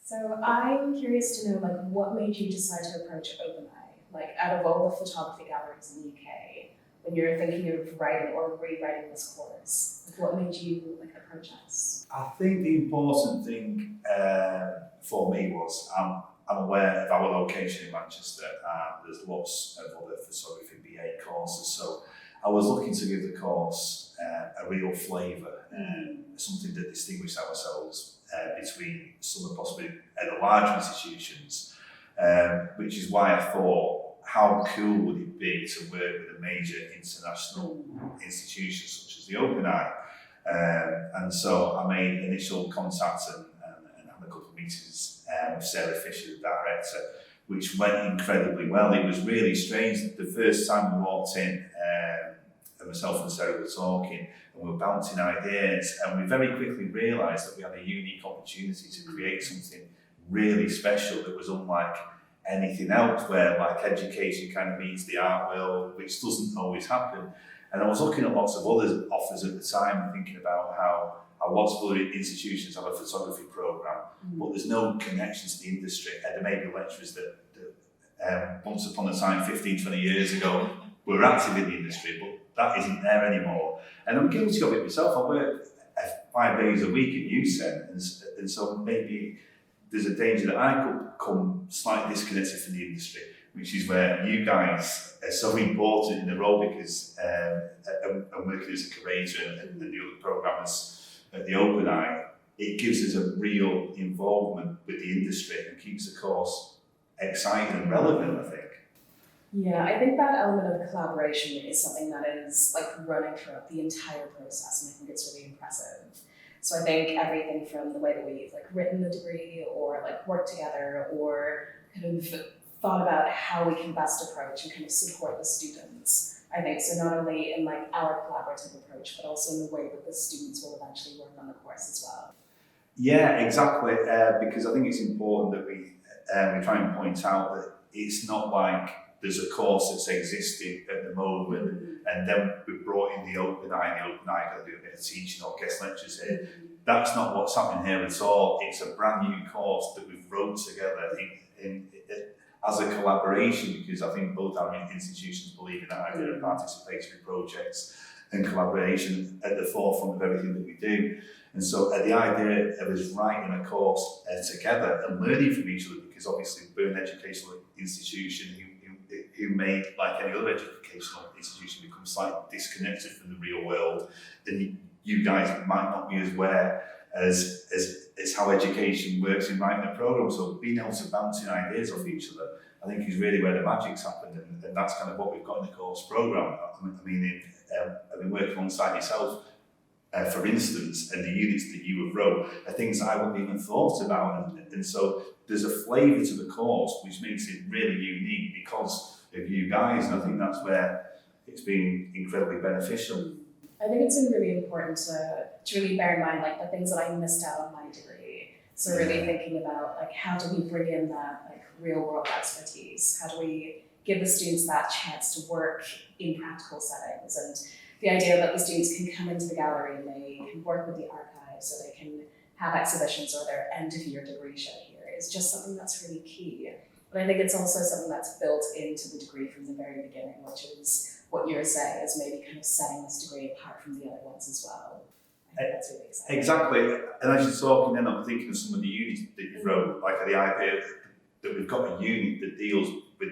So I'm curious to know, like, what made you decide to approach Open Eye? Like, out of all the photography galleries in the UK, when you're thinking of writing or rewriting this course, like, what made you like approach us? I think the important thing for me was I'm aware of our location in Manchester, and there's lots of other photography BA courses. So I was looking to give the course a real flavour, something that distinguished ourselves between some of possibly the larger institutions, which is why I thought, how cool would it be to work with a major international institution such as the Open Eye? And so I made initial contact and had a couple of meetings with Sarah Fisher, the director, which went incredibly well. It was really strange. The first time we walked in, and myself and Sarah were talking, and we were bouncing ideas, and we very quickly realised that we had a unique opportunity to create something really special that was unlike anything else, where like education kind of meets the art world, which doesn't always happen. And I was looking at lots of other offers at the time and thinking about how lots of other institutions have a photography programme, but there's no connection to the industry. And there may be lecturers that once upon a time, 15, 20 years ago, were active in the industry, but that isn't there anymore. And I'm guilty of it myself. I work 5 days a week at UCEN, and so maybe there's a danger that I could come slightly disconnected from the industry, which is where you guys are so important in the role, because I'm working as a curator and the other programmers at the Open Eye. It gives us a real involvement with the industry and keeps the course exciting and relevant, I think. Yeah, I think that element of collaboration is something that is like running throughout the entire process, and I think it's really impressive. So I think everything from the way that we've like written the degree or like worked together or kind of thought about how we can best approach and kind of support the students. I think so, not only in like our collaborative approach, but also in the way that the students will eventually work on the course as well. Yeah, exactly. Because I think it's important that we try and point out that it's not like there's a course that's existing at the moment, and then we brought in the Open Eye, and the Open Eye going to do a bit of teaching or guest lectures here. That's not what's happening here at all. It's a brand new course that we've wrote together as a collaboration, because I think both our institutions believe in that idea of participatory projects and collaboration at the forefront of everything that we do. And so the idea of us writing a course together and learning from each other, because obviously we're an educational institution who may, like any other educational institution, become slightly disconnected from the real world, then you guys might not be as aware as how education works in writing a programme. So being able to bounce ideas off each other, I think, is really where the magic's happened, and that's kind of what we've got in the course programme. I mean, I've been working alongside yourself, for instance, and the units that you have wrote are things that I wouldn't even thought about, and so there's a flavour to the course which makes it really unique because of you guys, and I think that's where it's been incredibly beneficial. I think it's been really important to really bear in mind like the things that I missed out on my degree. So really thinking about like how do we bring in that like real world expertise? How do we give the students that chance to work in practical settings? And the idea that the students can come into the gallery and they can work with the archives, so they can have exhibitions or their end of year degree show here is just something that's really key. But I think it's also something that's built into the degree from the very beginning, which is what you're saying is maybe kind of setting this degree apart from the other ones as well. I think that's really exciting. Exactly. And as you're talking then, I'm thinking of some of the units that you've wrote, like the idea that we've got a unit that deals with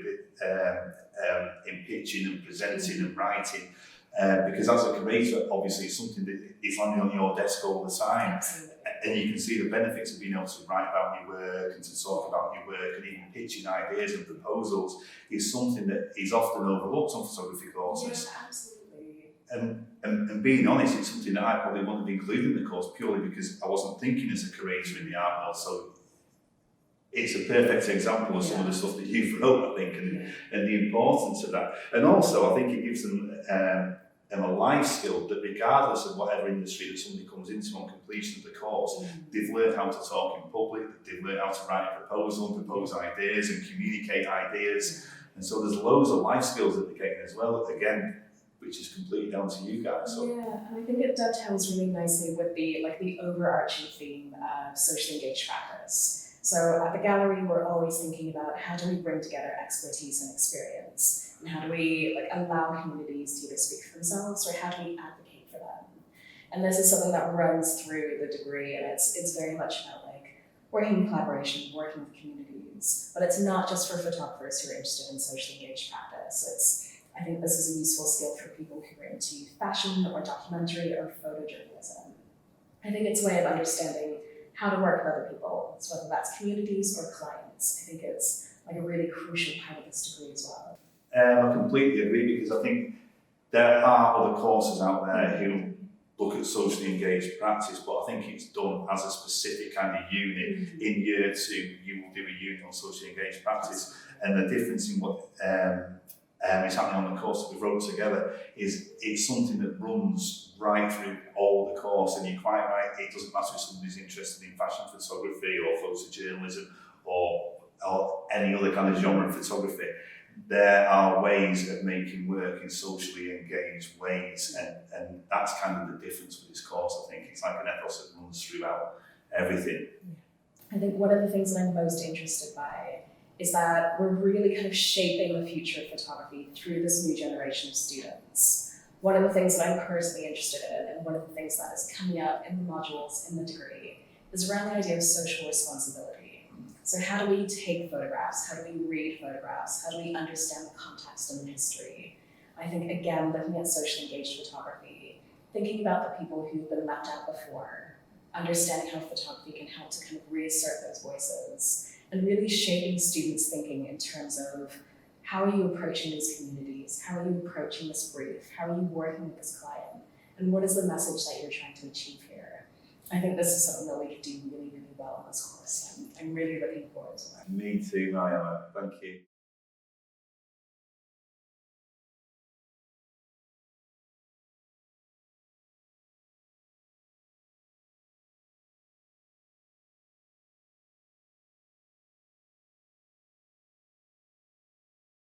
in pitching and presenting and writing. Because as a curator, obviously it's something that is landing on your desk all the time. Absolutely. And you can see the benefits of being able to write about your work and to talk about your work and even pitching ideas and proposals is something that is often overlooked on photography courses. Yeah, absolutely. And being honest, it's something that I probably wouldn't have included in the course purely because I wasn't thinking as a curator in the art world. So it's a perfect example of some of the stuff that you've wrote, I think, and the importance of that. And also, I think it gives them a life skill that regardless of whatever industry that somebody comes into on completion of the course, they've learned how to talk in public, they've learned how to write a proposal, propose ideas and communicate ideas. And so there's loads of life skills that they're getting as well, again, which is completely down to you guys. So. Yeah, and I think it dovetails really nicely with the overarching theme of socially engaged practice. So at the gallery, we're always thinking about how do we bring together expertise and experience, and how do we allow communities to either speak for themselves or how do we advocate for them. And this is something that runs through the degree, and it's very much about working in collaboration, working with communities. But it's not just for photographers who are interested in socially engaged practice. I think this is a useful skill for people who are into fashion or documentary or photojournalism. I think it's a way of understanding how to work with other people, so whether that's communities or clients. I think it's a really crucial part of this degree as well. I completely agree, because I think there are other courses out there who look at socially engaged practice, but I think it's done as a specific kind of unit. In year 2, you will do a unit on socially engaged practice, and the difference in what is happening on the course that we wrote together is it's something that runs right through all the course, and you're quite right, it doesn't matter if somebody's interested in fashion photography or photojournalism or any other kind of genre of photography. There are ways of making work in socially engaged ways, and that's kind of the difference with this course. I think it's like an ethos that runs throughout everything. I think one of the things that I'm most interested by is that we're really kind of shaping the future of photography through this new generation of students. One of the things that I'm personally interested in, and one of the things that is coming up in the modules in the degree, is around the idea of social responsibility. So how do we take photographs? How do we read photographs? How do we understand the context and the history? I think, again, looking at socially engaged photography, thinking about the people who've been left out before, understanding how photography can help to kind of reassert those voices, and really shaping students' thinking in terms of how are you approaching these communities? How are you approaching this brief? How are you working with this client? And what is the message that you're trying to achieve here? I think this is something that we could do really, really well in this course. I'm really looking forward to it. Me too, Mariama. Thank you.